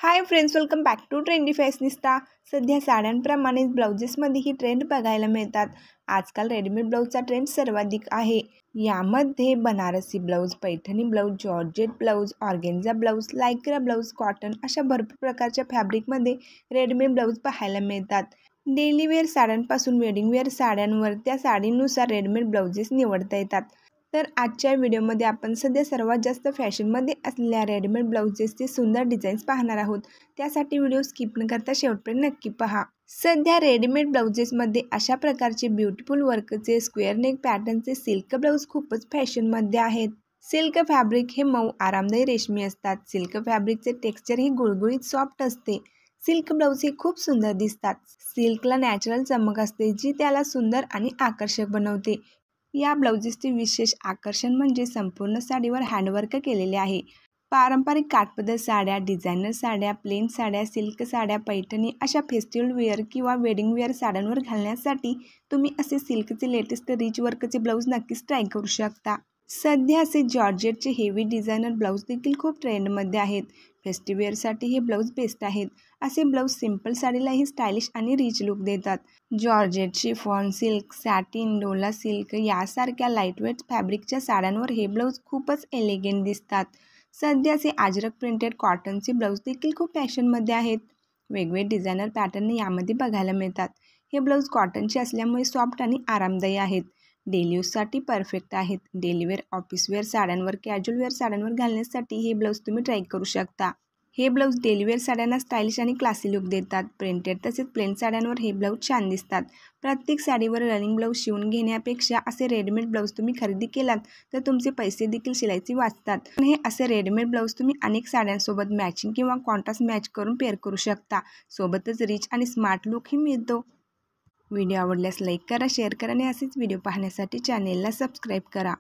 High friends, welcome back to Trendy Fashionista. सध्या साड्यांप्रमाणेच ब्लाउजेसमध्येही trend बघायला मिळतात। आजकाल रेडीमेड ब्लाउजचा ट्रेंड सर्वाधिक आहे। यामध्ये Banarasi blouse, Paithani blouse, georgette blouse, organza blouse, lycra blouse, cotton अशा भरपूर प्रकारच्या फॅब्रिकमध्ये रेडीमेड ब्लाउज पाहायला मिळतात। डेली वेअर साड्यांपासून वेडिंग वेअर साड्यांवर त्या साडीनुसार रेडीमेड ब्लाउजेस निवडता येतात। तर आजच्या व्हिडिओमध्ये आपण सध्या सर्वात जास्त फॅशनमध्ये असलेल्या रेडीमेड ब्लाउजेसचे सुंदर डिझाईन्स पाहणार आहोत। त्यासाठी व्हिडिओ स्किप न करता शेवटपर्यंत नक्की पहा। सध्या रेडीमेड ब्लाउजेसमध्ये अशा प्रकारचे ब्युटिफुल वर्कचे स्क्वेअर नेक पॅटर्नचे सिल्क ब्लाउज खूपच फॅशनमध्ये आहेत। सिल्क फॅब्रिक हे मऊ आरामदायी रेशमी असतात। सिल्क फॅब्रिकचे टेक्स्चर हे गुळगुळीत सॉफ्ट असते। सिल्क ब्लाउज हे खूप सुंदर दिसतात। सिल्कला नॅचरल चमक असते, जी त्याला सुंदर आणि आकर्षक बनवते। या ब्लाउजेसचे विशेष आकर्षण म्हणजे संपूर्ण साडीवर हँडवर्क केलेले आहे। पारंपरिक काठपदर साड्या, डिझायनर साड्या, प्लेन साड्या, सिल्क साड्या, पैठणी अशा फेस्टिवल वेअर किंवा वेडिंग वेअर साड्यांवर घालण्यासाठी तुम्ही असे सिल्कचे लेटेस्ट रिच वर्कचे ब्लाउज नक्कीच ट्राय करू शकता। सध्या असे जॉर्जेटचे हेवी डिझायनर ब्लाउज देखील खूप ट्रेंडमध्ये आहेत। फेस्टिववेअरसाठी हे ब्लाउज बेस्ट आहेत। असे ब्लाउज सिंपल साडीलाही स्टायलिश आणि रिच लुक देतात। Georgette, chiffon, silk, satin, Dola silk यासारख्या लाईटवेट फॅब्रिकच्या साड्यांवर हे ब्लाउज खूपच एलिगंट दिसतात। सध्याचे अजरक प्रिंटेड कॉटनचे ब्लाउज देखील खूप फॅशनमध्ये आहेत। वेगवेगळे डिझायनर पॅटर्न यामध्ये बघायला मिळतात। हे ब्लाउज कॉटनचे असल्यामुळे सॉफ्ट आणि आरामदायी आहेत। डेली यूजसाठी परफेक्ट आहेत। डेली वेअर, ऑफिस वेअर साड्यांवर, कॅज्युअल वेअर साड्यांवर घालण्यासाठी हे ब्लाउज तुम्ही ट्राय करू शकता। हे ब्लाउज डेली वेअर साड्यांना स्टायलिश आणि क्लासी लुक देतात। प्रिंटेड तसेच प्लेन साड्यांवर हे ब्लाउज छान दिसतात। प्रत्येक साडीवर रनिंग ब्लाउज शिवून घेण्यापेक्षा असे रेडीमेड ब्लाउज तुम्ही खरेदी केलात तर तुमचे पैसे देखील शिलाईचे वाचतात। हे असे रेडीमेड ब्लाउज तुम्ही अनेक साड्यांसोबत मॅचिंग किंवा कॉन्ट्रास्ट मॅच करून पेअर करू शकता। सोबतच रिच आणि स्मार्ट लुकही मिळतो। व्हिडिओ आवडल्यास लाईक करा, शेअर करा आणि असेच व्हिडिओ पाहण्यासाठी चॅनेलला सबस्क्राईब करा।